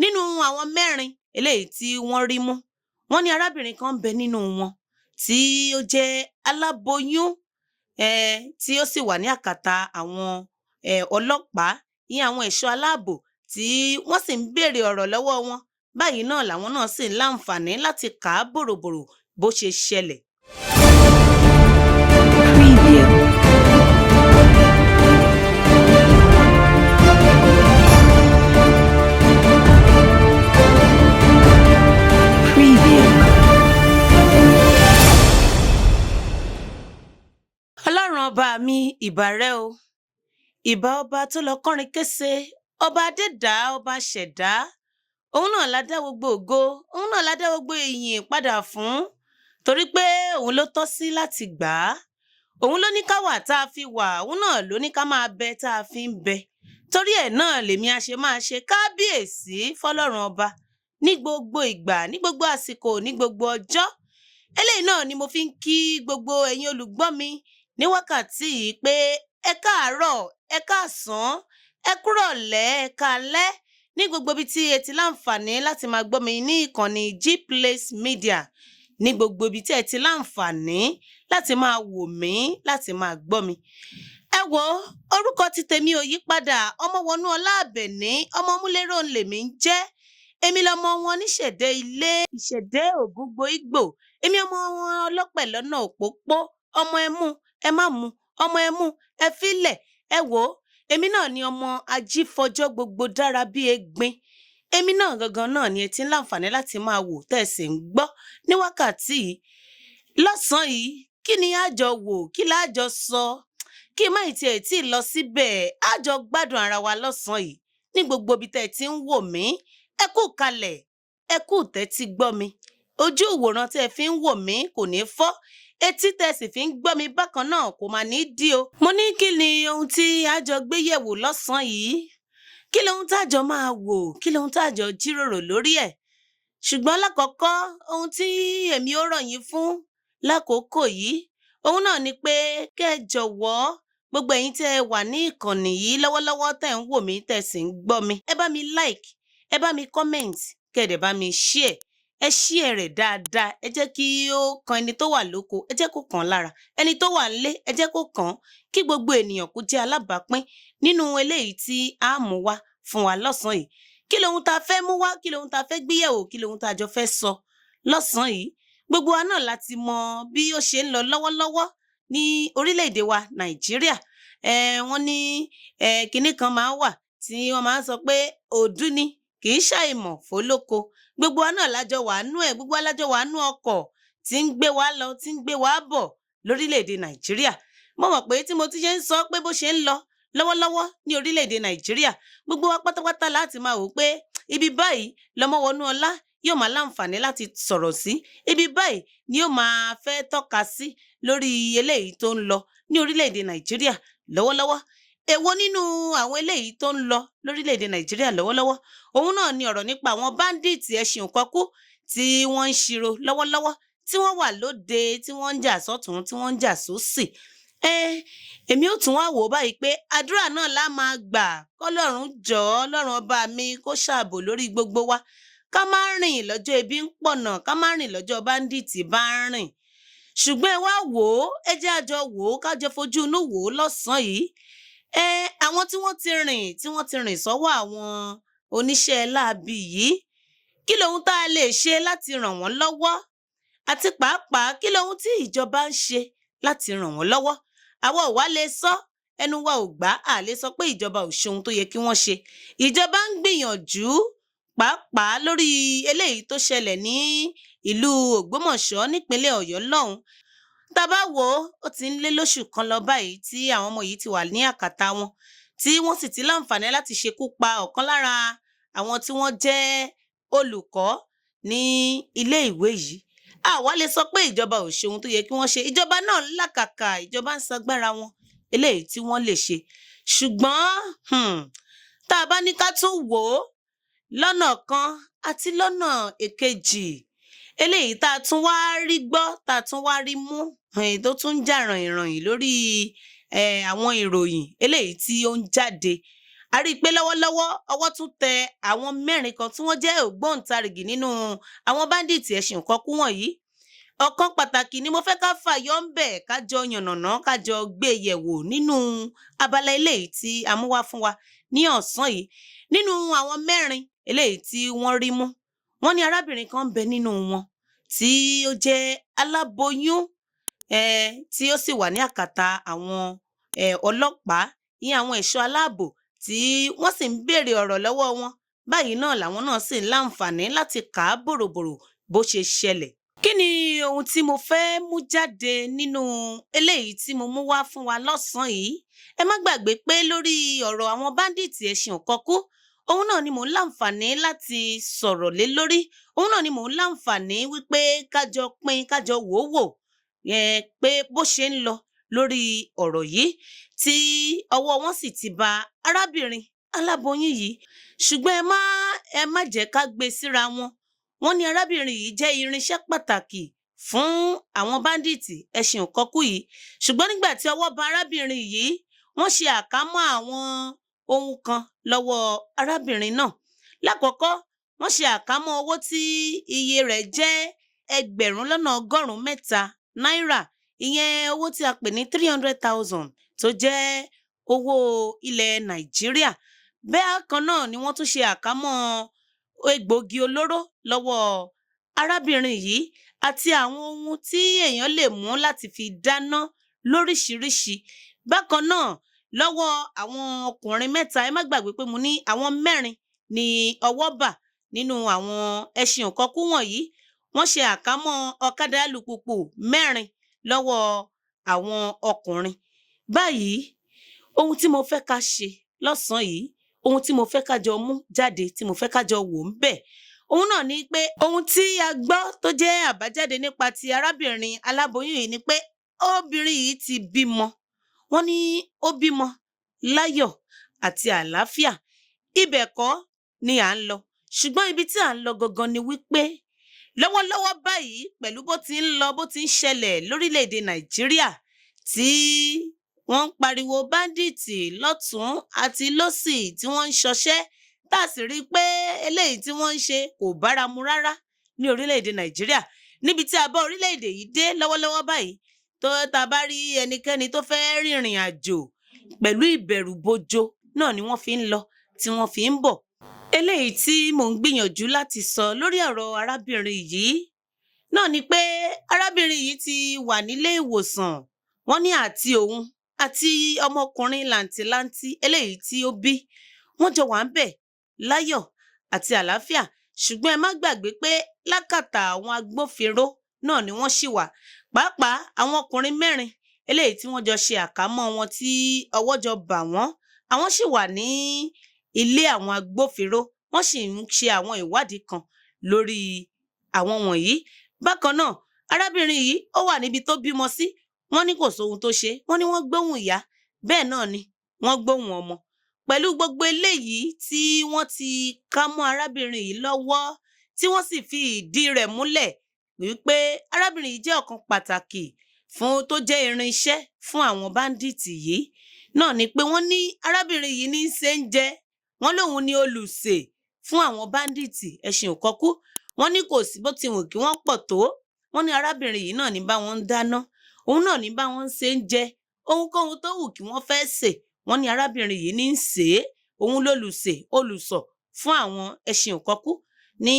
nínú àwọn mẹ́rin eléyìí tí wọ́n rí mú, wọ́n ní arábìnrin kan ń bẹ nínú wọn tí ó jẹ́ aláboyún tí ó sì wà ní àkàtà àwọn ọlọ́pàá, ìyẹn àwọn ẹ̀ṣọ́ aláàbò tí wọ́n sì ń béèrè ọ̀rọ̀ lọ́wọ́ wọn. Báyìí náà làwọn náà sì ń láǹfààní láti kà á bòròbòrò bó ṣe ṣẹlẹ̀. Preview. Preview. Ọlọ́run ọba mi, ìbà rẹ o. Ìbà ọba tó lọ kọrin kése, ọba adẹ́dàá, ọba ṣẹ̀dá. Òun náà la dá gbogbo ògo, òun náà la dá gbogbo ìyìn padà fún, torí pé òun ló tọ́ sí láti gbà á. Òun ló ní ká wà tá a fi wà, òun náà ló ní ká máa bẹ tá a fi ń bẹ. Torí ẹ̀ náà lèmi a ṣe máa ṣe kábíyèsí fọ́lọ́run ọba ní gbogbo ìgbà, ní gbogbo àsìkò, ní gbogbo ọjọ́. Eléyìí náà ni mo fi ń kí gbogbo ẹ̀yin olùgbọ́ mi ní wákàtí yìí pé ẹ káàárọ̀, ẹ káàsán, ẹ kúrọ̀lẹ́, ẹ káalẹ́ ní gbogbo ibi tí ẹ ti láǹfààní láti máa gbọ́ mi ní ìkànnì Gplace Media, ní gbogbo ibi tí ẹ ti láǹfààní láti máa wò mí, láti máa gbọ́ mi. Ẹ wo, orúkọ ti tèmi ò yí padà, Ọmọwọnúọlá Àbẹ̀ní, ọmọ múlẹ́rọ̀ lèmi ń jẹ́. Èmi lọmọ wọn níṣẹ̀dẹ̀ ilé, ìṣẹ̀dẹ̀ Ògúngbò Ìgbò. Èmi ọmọ wọn ọlọ́pẹ̀ lọ́nà òpópó, ọmọ ẹmú ẹ má mu, ọmọ ẹmú ẹ fílẹ̀. Ẹ wo, èmi náà ni ọmọ ajífọjọ́ gbogbo dára bí egbin. Èmi náà gangan náà ni ẹ ti ń láǹfààní láti máa wò tẹ̀sí ń gbọ́ ní wákàtí yìí. Lọ́sàn-án yìí, kí ni a jọ wò, kí la jọ sọ? Kí má tiẹ̀ tí ì lọ síbẹ̀, a jọ gbádùn ara wa lọ́sàn-án yìí ní gbogbo ibi tẹ́ ẹ ti ń wò mí. Ẹ kú kalẹ̀, ẹ kú tẹ́tí gbọ́ mi. Ojú ìwòran tẹ́ ẹ fi ń wò mí kò ní fọ́, etí tẹ́ ẹ sì fi ń gbọ́ mi bákan náà kò máa ní dí o. Mo ní kí ni ohun tí a jọ gbé yẹ̀wò lọ́sàn-án yìí? Kí lohun tá jọ máa wò? Kí lohun tá jọ jíròrò lórí ẹ̀? Ṣùgbọ́n lákọ̀ọ́kọ́, ohun tí èmi ó rọ̀ yín fún lákòókò yìí, òun náà ni pé kẹ́ ẹ jọ̀wọ́ gbogbo ẹ̀yin tẹ́ ẹ wà ní ìkànnì yìí lọ́wọ́lọ́wọ́ tẹ́ ń wò mí tẹ́ sì ń gbọ́ mi. Ẹ bá mi like, ẹ bá mi comment, kẹ́ ẹ dẹ̀ bá mi share. Ẹ share rẹ̀ dáadáa, ẹ jẹ́ kí ó kan ẹni tó wà lóko, ẹ jẹ́ kó kàn lára. Ẹni tó wà nílé, ẹ jẹ́ kó kàn, kí gbogbo ènìyàn kó jẹ́ alábàápín nínú eléyìí tí a mú wá fún wa lọ́sàn-án yìí. Kí lohun tá fẹ́ mú wá, kí lohun tá fẹ́ gbéyẹ̀wò, kí lohun tá jọ fẹ́ sọ lọ́sàn-án yìí. Gbogbo wa náà láti mọ bí ó ṣe ń lọ lọ́wọ́lọ́wọ́ ní orílẹ̀-èdè wa Nàìjíríà. Wọ́n ní kinní kan máa ń wà tí wọ́n máa ń sọ pé òdú ni kì í ṣàìmọ̀ fólóko. Gbogbo wa náà lájọ wà nú ẹ̀, gbogbo wa lájọ wà nú ọkọ̀ tí ń gbé wa lọ, tí ń gbé wa bọ̀ lórílẹ̀-èdè Nàìjíríà. Mo mọ̀ pé tí mo ti ṣe ń sọ pé bó ṣe ń lọ lọ́wọ́lọ́wọ́ ní orílẹ̀-èdè Nàìjíríà, gbogbo wa pátápátá láti máa wò pé ibi báyìí lọmọwọnúọlá yóò máa láǹfààní láti sọ̀rọ̀ sí, ibi báyìí ni yóò máa fẹ́ tọ́ka sí lórí eléyìí tó ń lọ ní orílẹ̀-èdè Nàìjíríà lọ́wọ́lọ́wọ́. Èwo nínú àwọn eléyìí tó ń lọ lórílẹ̀-èdè Nàìjíríà lọ́wọ́lọ́wọ́, òun náà ni ọ̀rọ̀ nípa àwọn báńdíìtì ẹṣin òkọkú tí wọ́n ń ṣiro lọ́wọ́lọ́wọ́, tí wọ́n wà lóde, tí wọ́n ń jà sọ́tún, tí wọ́n ń jà sósì. Èmi ò tún wá wò báyìí pé àdúrà náà la máa gbà kọ́lọ́run jọ̀ọ́, Ọlọ́run ọba mi kó ṣààbò lórí gbogbo wa. Ká má rìn lọ́jọ́ ebi ń pọ̀nà, ká má rìn lọ́jọ́ báńdíìtì bá ń rìn. Ṣùgbọ́n ẹ wá wò ó, ẹ jẹ́ a jọ wò ó, ká jọ fojú inú wò ó lọ́sàn-án yìí. Àwọn tí wọ́n ti rìn sọ́wọ́ àwọn oníṣẹ́ láabi yìí, kí lohun tá a lè ṣe láti ràn wọ́n lọ́wọ́? Àti pàápàá kí lohun tí ìjọba ń ṣe láti ràn wọ́n lọ́wọ́? Àwa ò wá lè sọ, ẹnu wa ò gbà á lè sọ pé ìjọba ò ṣe ohun tó yẹ kí wọ́n ṣe. Ìjọba ń gbìyànjú, pàápàá lórí eléyìí tó ṣẹlẹ̀ ní ìlú Ògbómọ̀ṣọ́ nípínlẹ̀ Ọ̀yọ́ lọ́hùn. Tá bá wò ó ti ń lé lóṣù kan lọ báyìí tí àwọn ọmọ yìí ti wà ní àkàtà wọn, tí wọ́n sì ti láǹfààní láti ṣekú pa ọ̀kan lára àwọn tí wọ́n jẹ́ olùkọ́ ní ilé ìwé yìí. Àwa lè sọ pé ìjọba ò ṣe ohun tó yẹ kí wọ́n ṣe. Ìjọba náà ń làkàkà, ìjọba ń sagbára wọn eléyìí tí wọ́n lè ṣe. Ṣùgbọ́n tá a bá ní ká tún wò ó lọ́nà kan àti lọ́nà èkejì, eléyìí tá a tún wá rí gbọ́, tá a tún wá rí mú, tó tún ń jà ràìnràìn lórí àwọn ìròyìn eléyìí tí ó ń jáde. a rí i pé lọ́wọ́lọ́wọ́ ọwọ́ tún tẹ àwọn 4 kan tí wọ́n jẹ́ ògbóǹtarìgì nínú àwọn báńdíìtì ẹṣin òkọkú wọ̀nyí. Ọ̀kan pàtàkì ni mo fẹ́ ká fàyọ ńbẹ̀, ká jọ yànnàná, ká jọ gbé yẹ̀wò nínú abala eléyìí tí a mú wá fún wa ní ọ̀sán yìí. Nínú àwọn 4 eléyìí tí wọ́n rí mú, wọ́n ní arábìnrin kan ń bẹ nínú wọn tí ó jẹ́ aláboyún tí ó sì wà ní àkàtà àwọn ọlọ́pàá, ìyẹn àwọn ẹ̀ṣọ́ aláàbò tí wọ́n sì ń béèrè ọ̀rọ̀ lọ́wọ́ wọn. Báyìí náà làwọn náà sì ń láǹfààní láti kà á bòròbòrò bó ṣe ṣẹlẹ̀. Kí ni ohun tí mo fẹ́ mú jáde nínú eléyìí tí mo mú wá fún wa lọ́sàn-án yìí? Ẹ má gbàgbé pé lórí ọ̀rọ̀ àwọn báńdíìtì ẹṣin òkọkú, òun náà ni mò ń láǹfààní láti sọ̀rọ̀ lé lórí. Òun náà ni mò ń láǹfààní wípé kájọ pín, kájọ wò ó wò pé bó ṣe ń lọ lórí ọ̀rọ̀ yìí tí ọwọ́ wọn sì ti ba arábìnrin aláboyún yìí. Ṣùgbọ́n ẹ má jẹ́ ká gbé síra wọn. Wọ́n ní arábìnrin yìí jẹ́ irinṣẹ́ pàtàkì fún àwọn báńdíìtì ẹṣin òkọkú yìí. Ṣùgbọ́n nígbà tí ọwọ́ ba arábìnrin yìí, wọ́n ṣe àkámọ́ àwọn ohun kan lọ́wọ́ arábìnrin náà. Lákọ̀ọ́kọ́, wọ́n ṣe àkámọ́ owó tí iye rẹ̀ jẹ́ 1,100,000 náírà, ìyẹn owó tí a pè ní 300,000 tó jẹ́ owó ilẹ̀ Nàìjíríà. Bákan náà ni wọ́n tún ṣe àkámọ́ egbòogi olóró lọ́wọ́ arábìnrin yìí àti àwọn ohun tí èèyàn lè mú láti fi dáná lóríṣiríṣi. Bákan náà lọ́wọ́ àwọn ọkùnrin 3, ẹ má gbàgbé pé mo ní àwọn 4 ni ọwọ́ bà nínú àwọn ẹṣin òkọkú wọ̀nyí. Wọ́n ṣe àkámọ́ ọ̀kadà alùpùpù 4 lọ́wọ́ àwọn ọkùnrin. Báyìí, ohun tí mo fẹ́ ká ṣe lọ́sàn-án yìí, ohun tí mo fẹ́ ká jọ mú jáde, tí mo fẹ́ ká jọ wò ń bẹ̀, òun náà ni pé ohun tí a gbọ́ tó jẹ́ àbájáde nípa ti arábìnrin aláboyún yìí ni pé obìnrin yìí ti bímọ. Wọ́n ní ó bímọ láyọ̀ àti àlàáfíà. Ibẹ̀ kọ́ ni à ń lọ. Ṣùgbọ́n ibi tí à ń lọ gangan ni wípé lọ́wọ́lọ́wọ́ báyìí, pẹ̀lú bó ti ń lọ, bó ti ń ṣẹlẹ̀ lórílẹ̀-èdè Nàìjíríà tí wọ́n ń pariwo báńdíìtì lọ́tùn àti lósì tí wọ́n ń ṣọṣẹ́, tá a sì rí i pé eléyìí tí wọ́n ń ṣe kò bára mu rárá ní orílẹ̀-èdè Nàìjíríà. Níbi tí a bá orílẹ̀-èdè yìí dé lọ́wọ́lọ́wọ́ báyìí, tá a bá rí ẹnikẹ́ni tó fẹ́ rìnrìn àjò pẹ̀lú ìbẹ̀rùbojo náà ni wọ́n fi ń lọ, tí wọ́n fi ń bọ̀. Eléyìí tí mò ń gbìyànjú láti sọ lórí ọ̀rọ̀ arábìnrin yìí náà ni pé arábìnrin yìí ti wà nílé ìwòsàn. Wọ́n ní àti òun àti ọmọkùnrin làǹtìlanti eléyìí tí ó bí, wọ́n jọ wà ń bẹ̀ láyọ̀ àti àlàáfíà. Ṣùgbọ́n ẹ má gbàgbé pé lákàtà àwọn agbófinró náà ni wọ́n ṣì wà. Pàápàá àwọn ọkùnrin 4 eléyìí tí wọ́n jọ ṣe àkámọ́ wọn tí ọwọ́ jọ bà wọ́n, àwọn ṣì wà ní ilé àwọn agbófinró. Wọ́n sì ń ṣe àwọn ìwádìí kan lórí àwọn wọ̀nyí. Bákan náà, arábìnrin yìí ó wà níbi tó bímọ sí. Wọ́n ní kò sóhun tó ṣe. Wọ́n ní wọ́n gbóhùn ìyá, bẹ́ẹ̀ náà ni wọ́n gbóhùn ọmọ. Pẹ̀lú gbogbo eléyìí tí wọ́n ti ká mọ́ arábìnrin yìí lọ́wọ́, tí wọ́n sì fi ìdí rẹ̀ múlẹ̀ wípé arábìnrin yìí jẹ́ ọ̀kan pàtàkì tó jẹ́ irinṣẹ́ fún àwọn báńdíìtì yìí, náà ni pé wọ́n ní arábìnrin yìí ní í ṣe ń jẹ. Wọ́n lóun ni olùsè fún àwọn báńdíìtì ẹṣin òkọkú. Wọ́n ní kò sí bó ti wù kí wọ́n pọ̀ tó. Wọ́n ní arábìnrin yìí náà ní bá wọn ń dáná, òun náà ní bá wọn ń ṣe ń jẹ. Ohunkóhun tó wù kí wọ́n fẹ́ sè, wọ́n ní arábìnrin yìí ní í sè é. Òun lólùsè, olùsọ̀ fún àwọn ẹṣin òkọkú ní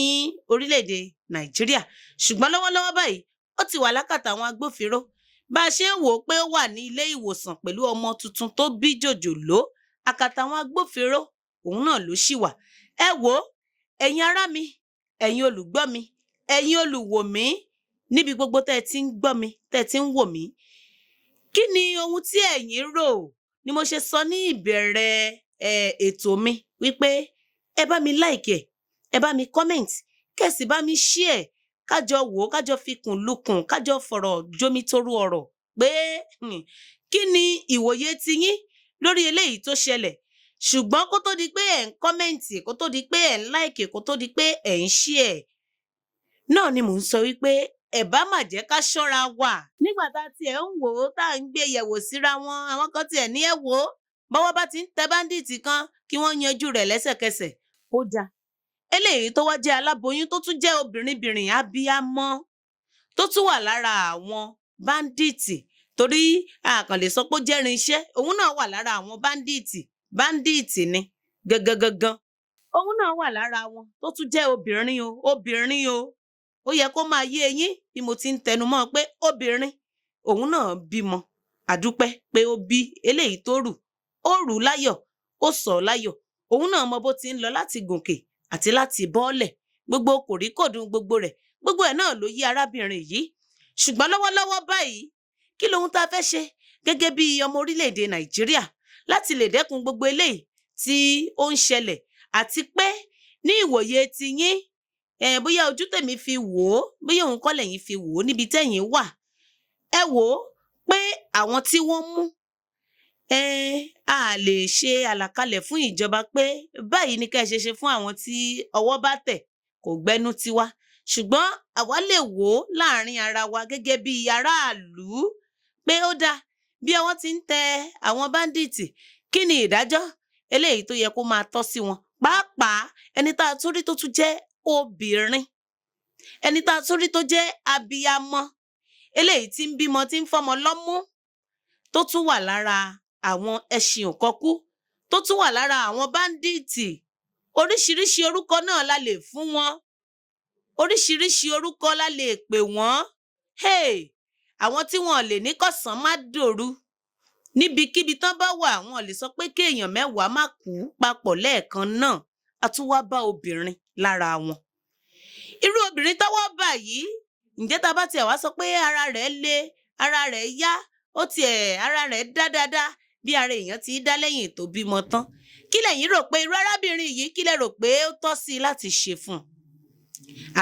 orílẹ̀-èdè Nàìjíríà. Ṣùgbọ́n lọ́wọ́lọ́wọ́ báyìí, ó ti wà lákàtà àwọn agbófinró. Bá a ṣe ń wò ó pé ó wà ní ilé ìwòsàn pẹ̀lú ọmọ tuntun tó bí jòjòló, àkàtà àwọn agbófinró òun náà ló ṣì wà. Ẹ wò ó, ẹ̀yin ará mi, ẹ̀yin olùgbọ́ mi, ẹ̀yin olùwò mí, níbi gbogbo tẹ́ ẹ ti ń gbọ́ mi, tẹ́ ẹ ti ń wò mí. Kí ni ohun tí ẹ̀yin rò? Ni mo ṣe sọ ní ìbẹ̀rẹ̀ ètò mi wípé ẹ bá mi like ẹ bá mi comment, kẹ́sì bá mi share, kájọ wò ó, kájọ fikùn lukùn, kájọ fọ̀rọ̀ jomitoro ọ̀rọ̀ pé kí ni ìwòye tiyín lórí eléyìí tó ṣẹlẹ̀. Ṣùgbọ́n kó tó di pé ẹ̀ ń kọ́mẹ̀ǹtì, kó tó di pé ẹ̀ ń like, kó tó di pé ẹ̀ ń share, náà ni mò ń sọ wípé ẹ bá mà jẹ́ ká ṣọ́ra wà. Nígbà tá a tiẹ̀ ń wò ó, tá à ń gbé yẹ̀wò síra wọn, àwọn kan tiẹ̀ ní ẹ wò ó, bọ́wọ́ bá ti ń tẹ báńdíìtì kan kí wọ́n yanjú rẹ̀ lẹ́sẹ̀kẹsẹ̀. Ó dáa eléyìí tó wá jẹ́ aláboyún tó tún jẹ́ obìnrin abiyamọ tó tún wà lára àwọn báńdíìtì, torí a kàn lè sọ pé ó jẹ́ irinṣẹ́, òun náà wà lára àwọn báńdíìtì ni gangan. Òun náà wà lára wọn tó tún jẹ́ obìnrin o. Ó yẹ kó máa yé eyín bí mo ti ń tẹnumọ́ pé obìnrin òun náà bímọ. Àdúpẹ́ pé ó bí eléyìí tó rù, ó rù láyọ̀, ó sọ̀ láyọ̀. Òun náà mọ bó ti ń lọ láti gòkè àti láti bọ́ọ̀lẹ̀, gbogbo kòríkòdùn gbogbo rẹ̀, gbogbo ẹ̀ náà ló yí arábìnrin yìí. Ṣùgbọ́n lọ́wọ́lọ́wọ́ báyìí kí lohun tá a fẹ́ ṣe gẹ́gẹ́ bí ọmọ orílẹ̀-èdè Nàìjíríà láti lè dẹ́kun gbogbo eléyìí tí ó ń ṣẹlẹ̀, àti pé ní ìwòye ti yín, bóyá ojú tèmi fi wò ó, bóyá òun kọ́ lẹ̀yin fi wò ó níbi tẹ́yin wà, ẹ wò ó pé àwọn tí wọ́n mú, a lè ṣe àlàkalẹ̀ fún ìjọba pé báyìí ni ká ṣe fún àwọn tí ọwọ́ bá tẹ̀, kò gbẹ́nu tiwa. Ṣùgbọ́n àwa lè wò ó láàrin ara wa gẹ́gẹ́ bí aráàlú pé ó dáa bí ọwọ́ ti ń tẹ àwọn báńdíìtì, kí ni ìdájọ́ eléyìí tó yẹ kó máa tọ́ sí wọn, pàápàá ẹni tá a tún rí tó tún jẹ́ obìnrin, ẹni tá a tún rí tó jẹ́ abiyamọ, eléyìí tí ń bímọ tí ń fọmọ lọ́mú, tó tún wà lára àwọn ẹṣin òkọkú, tó tún wà lára àwọn báńdíìtì. Oríṣiríṣi orúkọ náà la lè fún wọn, oríṣiríṣi orúkọ la lè pè wọ́n. Àwọn tí wọn lè ní kọ̀sán má dòru, níbikíbi tán bá wà wọn lè sọ pé kéèyàn 10 má kú papọ̀ lẹ́ẹ̀kan náà, a tún wá bá obìnrin lára wọn. Irú obìnrin tọ́wọ́ bà yìí, ǹjẹ́ tá a bá tiẹ̀ wá sọ pé ara rẹ̀ le, ara rẹ̀ yá, ara rẹ̀ dá dáadáa bí ara èèyàn ti dá lẹ́yìn tó bímọ tán, kí lẹ̀yin rò pé irú arábìnrin yìí kí lẹ rò pé ó tọ́ sí i láti ṣe fún un?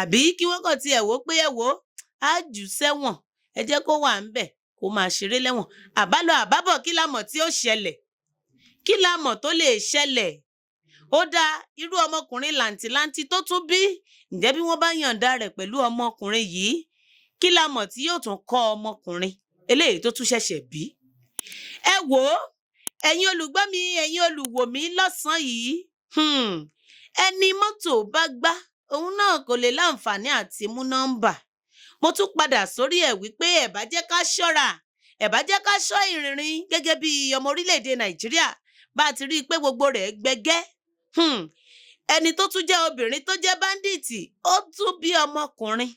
Àbí kí wọ́n kàn tiẹ̀ wò pé á jù sẹ́wọ̀n, ẹ jẹ́ kó wà ńbẹ̀ kó máa ṣeré lẹ́wọ̀n, àbálọ àbábọ̀ kí la mọ̀ tí ó ṣẹlẹ̀, kí la mọ̀ tó lè ṣẹlẹ̀? Ó dá irú ọmọkùnrin làǹtìlanti tó tún bí, ǹjẹ́ bí wọ́n bá yàǹda rẹ̀ pẹ̀lú ọmọkùnrin yìí, kí la mọ̀ tí yóò tún kọ́ ọmọkùnrin eléyìí tó tún ṣẹ̀ṣẹ̀ bí? Ẹ wò ó, ẹ̀yin olùgbọ́ mi, ẹ̀yin olùwò mi lọ́sàn-án yìí, ẹni mọ́tò bá gbá òun náà kò lè láǹfààní àti mú nọ́mbà. Mo tún padà sórí ẹ̀ wípé ẹ bá jẹ́ ká ṣọ́ra, ẹ bá jẹ́ ká ṣọ́ ìrìnrìn gẹ́gẹ́ bí ọmọ orílẹ̀-èdè Nàìjíríà bá ti rí i pé gbogbo rẹ̀ gbẹgẹ́. Ẹni tó tún jẹ́ obìnrin tó jẹ́ báńdíìtì, ó tún bí ọmọkùnrin.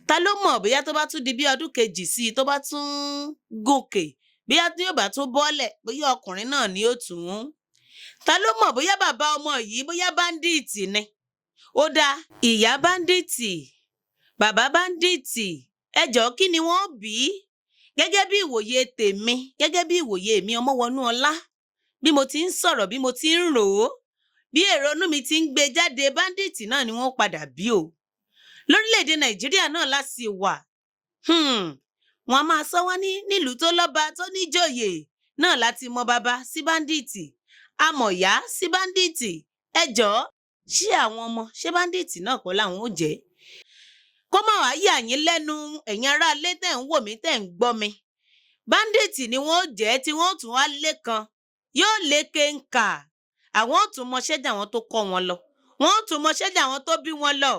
Ta ló mọ̀ bóyá tó bá tún di bí ọdún kejì sí i tó bá tún gòkè, bóyá tí yóò bá tún bọ́lẹ̀, bóyá ọkùnrin náà ni ó tún. Ta ló mọ̀ bóyá bàbá ọmọ yìí bóyá báńdíìtì ni? Ó dáa, ìyá báńdíìtì, bàbá báńdíìtì, ẹ jọ̀ọ́ kí ni wọ́n bí? Gẹ́gẹ́ bí ìwòye tèmi, gẹ́gẹ́ bí ìwòye mi Ọmọwọnúọlá, bí mo ti ń sọ̀rọ̀, bí mo ti ń rò ó, bí èrò inú mi ti ń gbé jáde, báńdíìtì náà ni wọ́n padà bí o. Lórílẹ̀-èdè Nàìjíríà náà la sì wà. Wọ́n á máa sọ wọ́n ní nílùú tó lọ́ba tó níjòyè náà láti mọ bàbá sí báńdíìtì, amọ̀yá sí báńdíìtì. Ẹ jọ̀ọ́ ṣé àwọn ọmọ ṣé báńdíìtì náà kọ́ làwọn ó jẹ́? Kó má wàá yà yín lẹ́nu ẹ̀yin aráalé tẹ̀ ń wò mí tẹ̀ ń gbọ́ mi. Báńdíìtì ni wọ́n ó jẹ́ tí wọ́n ó tún wá lé kan, yóò lé kéńkà. Àwọn ó tún mọṣẹ́ jà wọn tó kọ́ wọn lọ, wọ́n ó tún mọṣẹ́ jà wọn tó bí wọn lọ,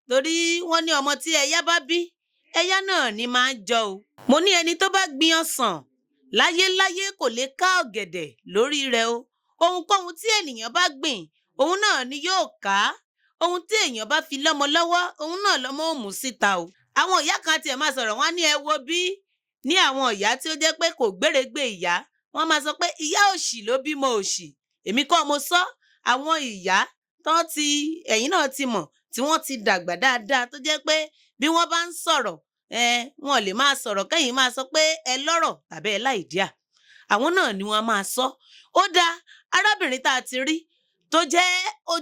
torí wọ́n ní ọmọ tí ẹyá bá bí, ẹyá náà ni máa ń jọ o. Mo ní ẹni tó bá gbin ọsàn láyéláyé kò lè ká ọ̀gẹ̀dẹ̀ lórí rẹ̀ o. Ohunkóhun tí ènìyàn bá gbìn, òun náà ni yóò ká. Ohun tí èèyàn bá fi lọ́mọ lọ́wọ́, òun náà lọ́mọ ó mú síta o. Àwọn ìyá kan tiẹ̀ máa sọ̀rọ̀, wọ́n á ní ẹ wo bí, ní àwọn ìyá tí ó jẹ́ pé kò gbérégbé ìyá, wọ́n máa sọ pé ìyá òṣì ló bímọ òṣì. Èmi kọ́ mo sọ, àwọn ìyá ẹ̀yin náà ti mọ̀, tí wọ́n ti dàgbà dáadáa tó jẹ́ pé bí wọ́n bá ń sọ̀rọ̀, wọn lè máa sọ̀rọ̀ kẹ́yìn máa sọ pé ẹ lọ́rọ̀ tàbí ẹ láìdíà. Àwọn náà ni wọ́n máa sọ. Ó dáa, arábìnrin tá a ti rí tó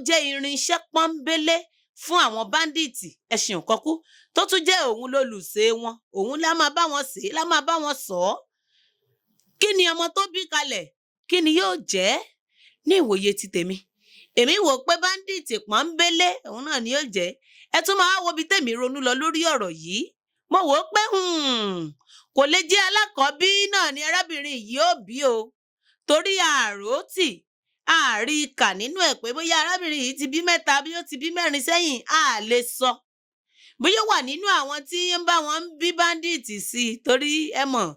jẹ́ irinṣẹ́ pọ́nbélé fún àwọn báńdíìtì ẹṣin òkọkú, tó tún jẹ́ òun lólùṣe wọn, òun lá máa bá wọn ṣe, lá máa bá wọn sọ ọ́. Kí ni ọmọ tó bí kalẹ̀, kí ni yóò jẹ́? Ní ìwòye ti tèmi, èmi wò pé báńdíìtì pọ́nbélé òun náà ni yóò jẹ́. Ẹ tún máa wo bí tèmi ronú lọ lórí ọ̀rọ̀ yìí. Mo wò ó pé kò lè jẹ́ alákọ̀ọ́bí náà ni arábìnrin yìí ó bí o, torí àròtì àárí kà nínú ẹ̀ pé bóyá arábìnrin yìí ti bí mẹ́ta bí ó ti bí mẹ́rin sẹ́yìn a lè sọ bóyá ó wà nínú àwọn tí ń bá wọn bí báńdíìtì sí i torí ẹ mọ̀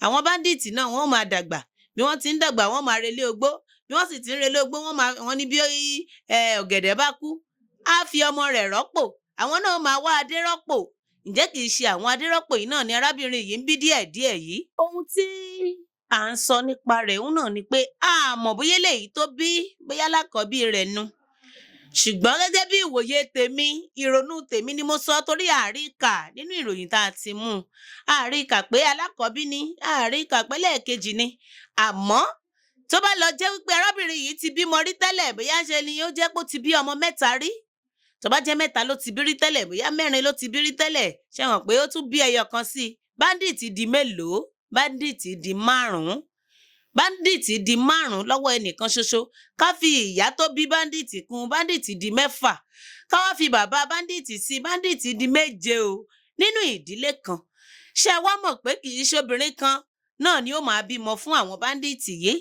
àwọn báńdíìtì náà wọ́n máa dàgbà bí wọ́n ti ń dàgbà wọ́n máa relé ogbó bí wọ́n sì ti ń relé ogbó wọ́n ní bí ọ̀gẹ̀dẹ̀ bá kú á fi ọmọ rẹ̀ rọ́pò àwọn náà máa wá adé rọ́pò ǹjẹ́ kì í ṣe àwọn adérọ́pò yìí náà ni arábìnrin yìí ń bí díẹ̀díẹ̀ yìí. ohun tí à ń sọ nípa rẹ̀ òun náà ni pé a mọ̀ bóyá eléyìí tó bí bóyá lákọ̀ọ́bí rẹ̀ nu ṣùgbọ́n gẹ́gẹ́ bí ìwòye tèmi ìrònú tèmi ni mo sọ torí àríkà nínú ìròyìn tá a ti mú àríkà pé alákọ̀ọ́bí ni àríkà pé lẹ́ẹ̀kejì ni àmọ́ tó bá lọ jẹ́ wípé arábìnrin yìí ti bímọ rí tẹ́lẹ̀ bóyá ṣe ni ó jẹ́ pé ó ti bí ọmọ mẹ́ta rí tó bá jẹ́ mẹ́ta ló ti bí rí tẹ́lẹ̀ bóyá mẹ́rin ló ti bí rí tẹ́lẹ̀ ṣe hàn pé ó tún bí ẹyọ kan sí i báńdíìtì di mélòó báńdíìtì di 5 báńdíìtì di 5 lọ́wọ́ ẹnìkan ṣoṣo ká fi ìyá tó bí báńdíìtì kún báńdíìtì di 6 ká wá fi bàbá báńdíìtì sí báńdíìtì di 7 o nínú ìdílé kan ṣé wá mọ̀ pé kì í ṣe obìnrin kan náà ni ó máa bímọ fún àwọn báńdíìtì yìí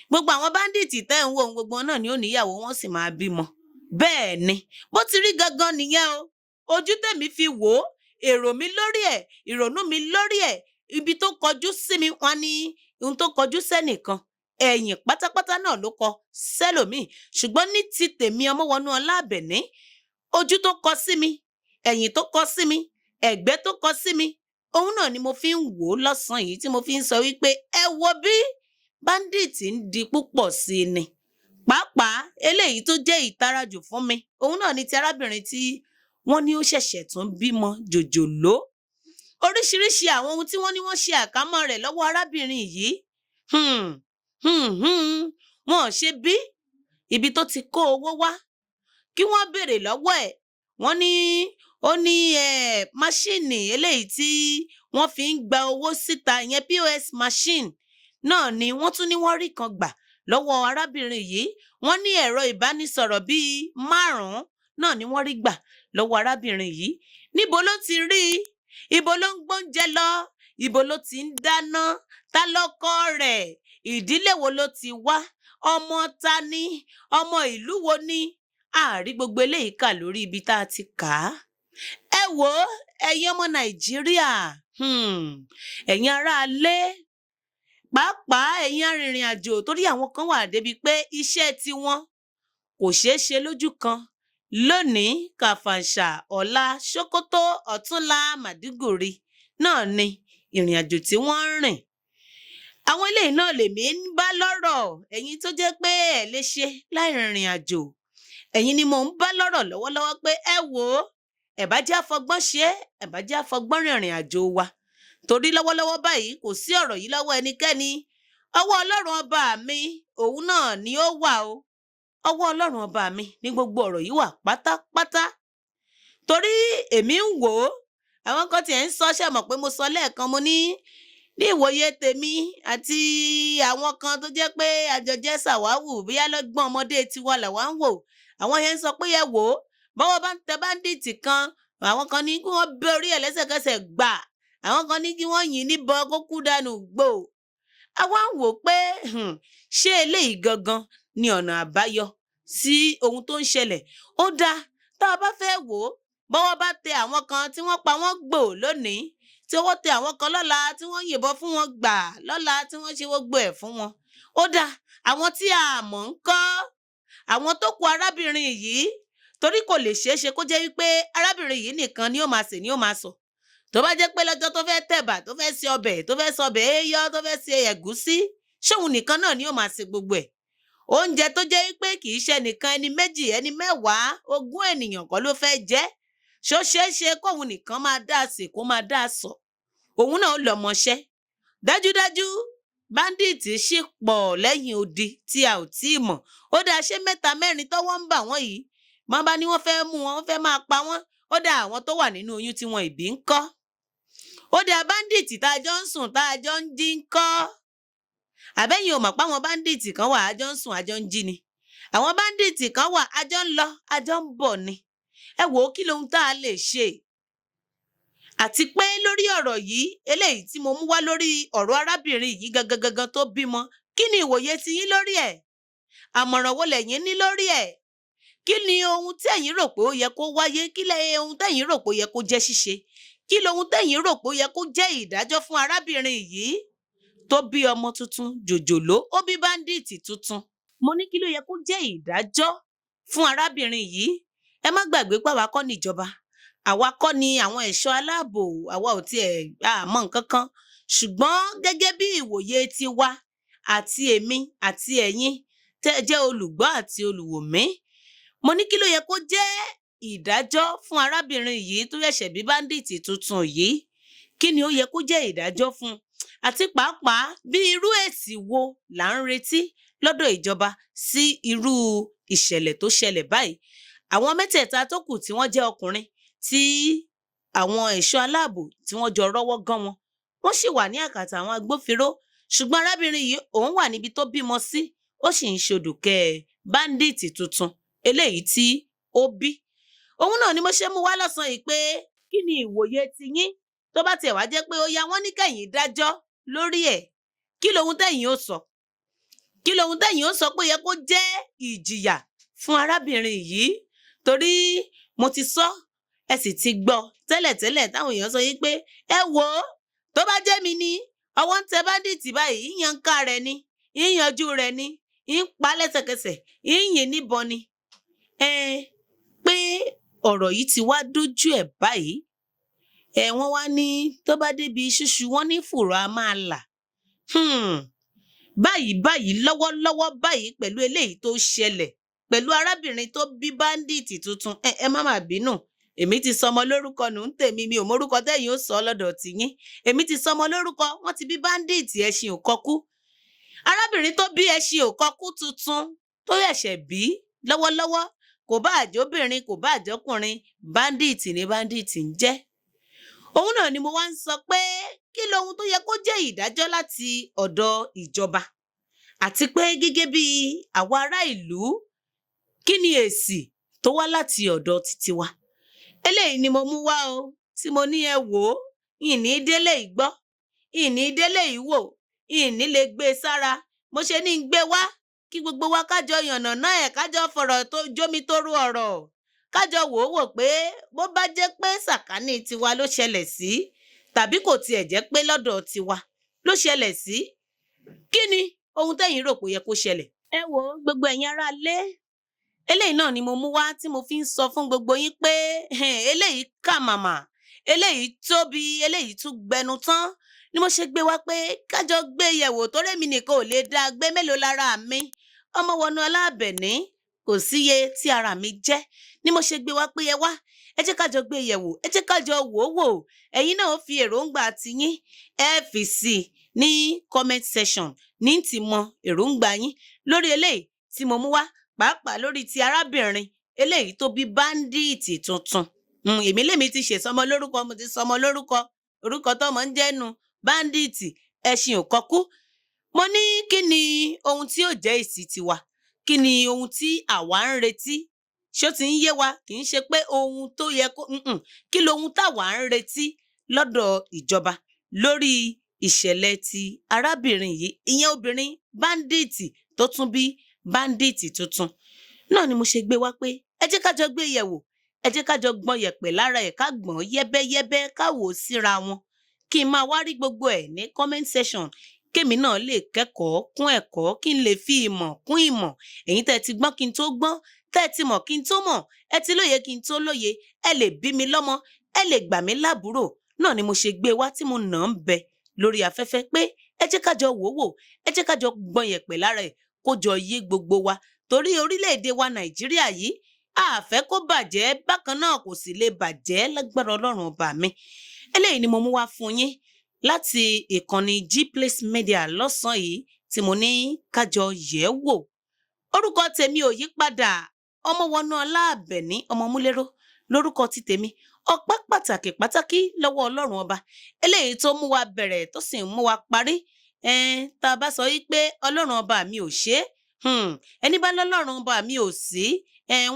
gbogbo àwọn báńdíìtì tẹ́ ń wò gbogbo náà ni ó níyàwó wọn sì máa bímọ bẹ́ẹ̀ ni bó ti rí gangan nìyẹn o ojú tèmi fi wò ó èrò mi lórí ẹ̀ ìrònú mi lórí ẹ̀ ibi tó kọjú sí mi wọn ní ohun tó kọjú sẹ́nìkan ẹ̀yìn pátápátá náà ló kọ sẹ́lòmíì ṣùgbọ́n ní ti tèmi Ọmọwọnúọlá Àbẹ̀ní ojú tó kọ sí mi ẹ̀yìn tó kọ sí mi ẹ̀gbẹ́ tó kọ sí mi òun náà ni mo fi ń wò ó lọ́sàn-án yìí tí mo fi ń sọ wípé ẹ wo bí báńdíìtì ń di púpọ̀ sí i ni pàápàá eléyìí tó jẹ́ ìtarajù fún mi òun náà ni ti arábìnrin tí wọ́n ní ó ṣẹ̀ṣẹ̀ tún bímọ jòjòló oríṣiríṣi àwọn ohun tí wọ́n ní wọ́n ṣe àkámọ́ rẹ̀ lọ́wọ́ arábìnrin yìí wọn ò ṣe bí ibi tó ti kó owó wá kí wọ́n béèrè lọ́wọ́ ẹ̀ wọ́n ní ó ní máṣíìnì eléyìí tí wọ́n fi ń gba owó síta ìyẹn POS machine náà ni wọ́n tún ní wọ́n rí kan gbà lọ́wọ́ arábìnrin yìí wọ́n ní ẹ̀rọ ìbánisọ̀rọ̀ bíi 5 náà ni wọ́n rí gbà lọ́wọ́ arábìnrin yìí níbo ló ti rí ibo ló ń gbóúnjẹ lọ ibo ló ti ń dáná ta lọ́kọ rẹ̀ ìdílé wo ló ti wá ọmọ ta ni ọmọ ìlú wo ni àárí gbogbo eléyìí kà lórí ibi tá a ti kà á ẹ wò ó ẹ̀yin ọmọ Nàìjíríà ẹ̀yin aráalé pàápàá ẹ̀yin arìnrìn àjò torí àwọn kan wà débi pé iṣẹ́ tiwọn kò ṣeé ṣe lójú kan lónìí Kàfàǹṣà ọ̀la Sókótó ọ̀túnla Màdúgùrí náà ni ìrìn àjò tí wọ́n ń rìn àwọn eléyìí náà lèmi ń bá lọ́rọ̀ ẹ̀yin tó jẹ́ pé ẹ lè ṣe láì rìnrìn àjò ẹ̀yin ni mò ń bá lọ́rọ̀ lọ́wọ́lọ́wọ́ pé ẹ wò ó ẹ bá jẹ́ àfọgbọ́n ṣe ẹ bá jẹ́ àfọgbọ́n rìnrìn àjò wa torí lọ́wọ́lọ́wọ́ báyìí kò sí ọ̀rọ̀ yìí lọ́wọ́ ẹnikẹ́ni ọwọ́ Ọlọ́run ọba mi òun náà ni ó wà o ọwọ́ Ọlọ́run ọba mi ní gbogbo ọ̀rọ̀ yìí wà pátápátá torí èmi ń wò ó àwọn kan tiẹ̀ ń sọ ṣe mọ̀ pé mo sọ lẹ́ẹ̀kan mo ní ìwòye tèmi àti àwọn kan tó jẹ́ pé àjọjẹ́ ṣàwáwù bóyá lọ́gbọ́n ọmọdé tiwa làwa ń wò àwọn yẹn ń sọ pé ẹ wò ó bọ́wọ́ bá ń tẹ báńdíìtì kan àwọn kan ní kí wọ́n bẹ́ orí ẹ̀ lẹ́sẹ̀kẹsẹ̀ gbà àwọn kan ní kí wọ́n yìn níbọn kó kú dànù gbò àwa ń wò pé ṣé eléyìí gangan ni ọ̀nà àbáyọ sí ohun tó ń ṣẹlẹ̀ ó dáa tá a bá fẹ́ wò ó bọ́wọ́ bá tẹ àwọn kan tí wọ́n pa wọ́n gbò lónìí tí owó tẹ àwọn kan lọ́la tí wọ́n yìnbọn fún wọn gbà lọ́la tí wọ́n ṣe gbogbo ẹ̀ fún wọn ó dáa àwọn tí a mọ̀ ń kọ́ àwọn tó kù arábìnrin yìí torí kò lè ṣeé ṣe kó jẹ́ wípé arábìnrin yìí nìkan ni ó máa sè ni ó máa sọ tó bá jẹ́ pé lọ́jọ́ tó fẹ́ tẹ̀bà tó fẹ́ ṣe ọbẹ̀ tó fẹ́ sọ ọbẹ̀ èèyàn tó fẹ́ ṣe ẹ̀gúsí ṣóun nìkan náà ni ó máa ṣe gbogbo ẹ̀ oúnjẹ tó jẹ́ wípé kì í ṣe nìkan ẹni méjì ẹni 10 ogún ènìyàn kọ́ ló fẹ́ jẹ ṣó ṣeé ṣe kóun nìkan máa dá sè kó máa dá sọ òun náà lọ mọṣẹ́ dájúdájú báńdíìtì ṣì pọ̀ lẹ́yìn odi tí a ò tí ì mọ̀ ó dáa ṣé 3 4 tọ́wọ́ ń bà wọ́n yìí wọ́n bá ní wọ́n fẹ́ mú wọn wọ́n fẹ́ máa pa wọ́n ó dáa àwọn tó wà nínú oyún tí wọn ìbí ń kọ́ ó dáa báńdíìtì tá a jọ ń sùn tá a jọ ń jí ń kọ́ àbẹ́yìn ò mọ̀ pé àwọn báńdíìtì kan wà a jọ ń sùn a jọ ń jí ni àwọn báńdíìtì kan wà a jọ ń lọ a jọ ń bọ̀ ni ẹ wò ó kí lohun tá a lè ṣe àti pé lórí ọ̀rọ̀ yìí eléyìí tí mo mú wá lórí ọ̀rọ̀ arábìnrin yìí gangan tó bímọ kí ni ìwòye tiyín lórí ẹ̀? Àmọ̀ràn wo lẹ̀yin ní lórí ẹ̀? Kí ni ohun tí ẹ̀yin rò pé ó yẹ kó wáyé? Kí lẹ ohun tẹ́yin rò pé ó yẹ kó jẹ́ ṣíṣe? Kí lohun tẹ́yin rò pé ó yẹ kó jẹ́ ìdájọ́ fún arábìnrin yìí tó bí ọmọ tuntun jòjòló, ó bí báńdíìtì tuntun? Mo ní kí ló yẹ kó jẹ́ ìdájọ́ fún arábìnrin yìí? Ẹ má gbàgbé pé àwa kọ́ ni ìjọba, àwa kọ́ ni àwọn ẹ̀ṣọ́ aláàbò, àwa ò tiẹ̀ mọ̀ nǹkan kan. Ṣùgbọ́n gẹ́gẹ́ bí ìwòye tiwa àti èmi àti ẹ̀yin tẹ́ jẹ́ olùgbọ́ àti olùwòmí, mo ní kí ló yẹ kó jẹ́ ìdájọ́ fún arábìnrin yìí tó ṣẹ̀ṣẹ̀ bí báńdíìtì tuntun yìí? Kí ni ó yẹ kó jẹ́ ìdájọ́ fún? Àti pàápàá bí irú èsì wo là ń retí lọ́dọ̀ ìjọba sí irú ìṣẹ̀lẹ̀ tó ṣẹlẹ̀ báyìí? Àwọn mẹ́tẹ̀ẹ̀ta tó kù tí wọ́n jẹ́ ọkùnrin tí àwọn ẹ̀ṣọ́ aláàbò tí wọ́n jọ rọ́wọ́ gán wọn, wọ́n sì wà ní àkàtà àwọn agbófinró. Ṣùgbọ́n arábìnrin yìí òun wà níbi tó bímọ sí, ó sì ń ṣodùkẹ́ báńdíìtì tuntun eléyìí tí ó bí. Òun náà ni mo ṣe mú wá lọ́sàn-án yìí pé kí ni ìwòye tiyín tó bá tiẹ̀ wá jẹ́ pé ó yá wọ́n ní kẹ́yìn dájọ́ lórí ẹ̀? Kí lohun tẹ́yin ó sọ? Kí lohun tẹ́yin ó sọ pé yẹ kó jẹ́ ìjìyà fún arábìnrin yìí? Torí mo ti sọ, ẹ sì ti gbọ́ tẹ́lẹ̀tẹ́lẹ̀ táwọn èèyàn sọ yìí pé ẹ wò ó, tó bá jẹ́ mi ni ọwọ́ ń tẹ báńdíìtì báyìí, ìyàn ká rẹ̀ ni, ìyànjú rẹ̀ ni, ń pa lẹ́sẹ̀kẹsẹ̀, ìyìn níbọn ni. Pé ọ̀rọ̀ yìí ti wá dójú ẹ̀ báyìí. Wọ́n wá ní tó bá débi ṣíṣu wọ́n ní fùrọ̀ a máa là. Báyìí lọ́wọ́lọ́wọ́ báyìí pẹ̀lú eléyìí tó ṣẹlẹ̀ pẹ̀lú arábìnrin tó bí báńdíìtì tuntun, ẹ má má bínú. Èmi ti sọmọ lórúkọ nù ń tèmi, mi ò mórúkọ tẹ́yin ó sọ lọ́dọ̀ tiyín. Èmi ti sọmọ lórúkọ, wọ́n ti bí báńdíìtì ẹṣin òkọkú. Arábìnrin tó bí ẹṣin òkọkú tuntun tó ṣẹ̀ṣẹ̀ bí lọ́wọ́lọ́wọ́, kò bá àjọbìnrin kò bá àjọkùnrin, báńdíìtì ni báńdíìtì ń jẹ́. Òun náà ni mo wá ń sọ pé kí lohun tó yẹ kó jẹ́ ìdájọ́ láti ọ̀dọ̀ ìjọba, àti pé gẹ́gẹ́ bí àwa ará ìlú, kí ni èsì tó wá láti ọ̀dọ̀ títí wa? Eléyìí ni mo mú wá o, tí mo ní ẹ wò ó, ìní délé ìgbọ́, ìní délé ìwò, ìní lè gbé e sára. Mo ṣe ní gbé wá kí gbogbo wa kájọ yànnàná ẹ̀, kájọ fọ̀rọ̀ tó jómi tóró ọ̀rọ̀, kájọ wò ó wò pé bó bá jẹ́ pé sàkání tiwa ló ṣẹlẹ̀ sí, tàbí kò tiẹ̀ jẹ́ pé lọ́dọ̀ tiwa ló ṣẹlẹ̀ sí, kí ni ohun tẹ́yin rò pé yẹ kó ṣẹlẹ̀? Ẹ wò ó gbogbo ẹ̀yin ará ilé, eléyìí náà ni mo mú wá tí mo fi ń sọ fún gbogbo yín pé eléyìí kà màmá, eléyìí tóbi, eléyìí tún gbẹnu tán, ni mo ṣe gbé wá pé kájọ gbé yẹ̀wò, torí èmi nìkan ò lè dá gbé, mélòó lára mi. Ọmọwọnúọlá Àbẹ̀ní kò síye tí ara mi jẹ́, ni mo ṣe gbé wá pé ẹ wá, ẹ jẹ́ kájọ gbé yẹ̀wò, ẹ jẹ́ kájọ wò ó wò. Ẹ̀yin náà fi èròǹgbà tiyín ẹ fi sí ní comment section, ní ti mọ èròǹgbà yín lórí eléyìí tí mo mú wá, pàápàá lórí ti arábìnrin eléyìí tó bí báńdíìtì tuntun. Èmi ti ṣèsọmọ lórúkọ, mo ti sọmọ lórúkọ, orúkọ tọmọ ń jẹ́nu báńdíìtì ẹṣin òkọkú. Mo ní kí ni ohun tí ó jẹ́ èsì tiwa? Kí ni ohun tí àwa ń retí? Ṣó ti ń yé wa? Kì í ṣe pé ohun tó yẹ kó kí lohun táwa ń retí lọ́dọ̀ ìjọba lórí ìṣẹ̀lẹ̀ ti arábìnrin yìí, ìyẹn obìnrin báńdíìtì tó tún bí báńdíìtì tuntun. Náà ni mo ṣe gbé wá pé ẹ jẹ́ kájọ gbé yẹ̀wò, ẹ jẹ́ kájọ gbọ́n yẹ̀pẹ̀ lára ẹ̀, ká gbọ́n yẹ́bẹ́yẹ́bẹ́, ká wò ó síra wọn, kí n máa wá rí gbogbo ẹ̀ ní comment section, kémi náà lè kẹ́kọ̀ọ́ kún ẹ̀kọ́, kí n lè fi ìmọ̀ kún ìmọ̀. Ẹ̀yin tẹ́ ti gbọ́n kí n tó gbọ́n, tẹ́ ti mọ̀ kí n tó mọ̀, ẹ ti lóye kí n tó lóye, ẹ lè bí mi lọ́mọ, ẹ lè gbà mí lábúrò. Náà ni mo ṣe gbé wá tí mo nà ń bẹ lórí afẹ́fẹ́ pé ẹ jẹ́ kájọ wò ó wò, ẹ jẹ́ kájọ gbọ́n yẹ̀pẹ̀ lára ẹ̀, kó jọ yé gbogbo wa. Torí orílẹ̀-èdè wa Nàìjíríà yìí, a fẹ́ kó bàjẹ́, bákan náà kò sì lè bàjẹ́ lágbára Ọlọ́run ọba mi. Eléyìí ni mo mú wá fún yín láti ìkànnì Gplace Media lọ́sàn-án yìí tí mo ní kájọ yẹ̀ wò. Orúkọ tèmi ò yí padà, Ọmọwọnúọlá Àbẹ̀ní ọmọ Múléró lórúkọ ti tèmi. Ọpẹ́ pàtàkì lọ́wọ́ Ọlọ́run ọba eléyìí tó mú wa bẹ̀rẹ̀ tó sì ń mú wa parí. Tá a bá sọ yí pé Ọlọ́run ọba mi ò ṣe é, ẹni bá lọ́lọ́run ọba mi ò sí,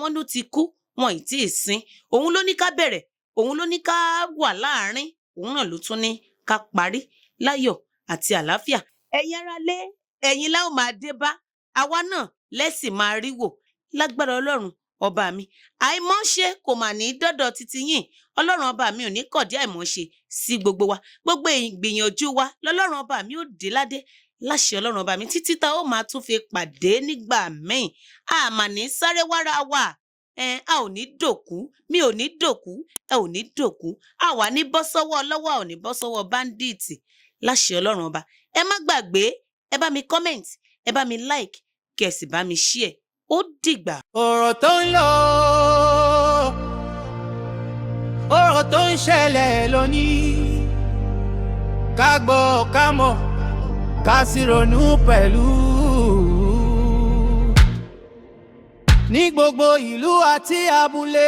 wọ́n ló ti kú, wọn ì tí ì sin. Òun ló ní ká bẹ̀rẹ̀, òun ló ní ká wà láàárín, òun náà ló tún ní ká parí láyọ̀ àti àlàáfíà. Ẹ̀yin ará lé, ẹ̀yin la ó máa dé bá, àwa náà lẹ́sìn máa rí wò lágbára Ọlọ́run ọba mi. Àìmọ́ṣe kò mà ní dọ́dọ̀ titi yín. Ọlọ́run ọba mi ò ní kọ̀dí àìmọ́ṣe sí gbogbo wa. Gbogbo ìgbìyànjú wa lọ́lọ́run ọba mi ò dé ládé láṣẹ Ọlọ́run ọba mi títí tá ó máa tún fi pàdé nígbà míì. A mà ní sáré wára wa. A ò ní dòkú, mi ò ní dòkú, ẹ ò ní dòkú. A wà ní bọ́ sọ́wọ́ ọlọ́wọ́, a ò ní bọ́ sọ́wọ́ báńdíìtì láṣẹ Ọlọ́run ọba. Ẹ má gbàgbé, ẹ bá mi comment, ẹ bá mi like, kẹ́ sì bá mi share. Ó dìgbà. Ọ̀rọ̀ tó ń lọ, ọ̀rọ̀ tó ń ṣẹlẹ̀ lónìí, ká gbọ́ ká mọ̀ ká sì ronú pẹ̀lú. Ní gbogbo ìlú àti abúlé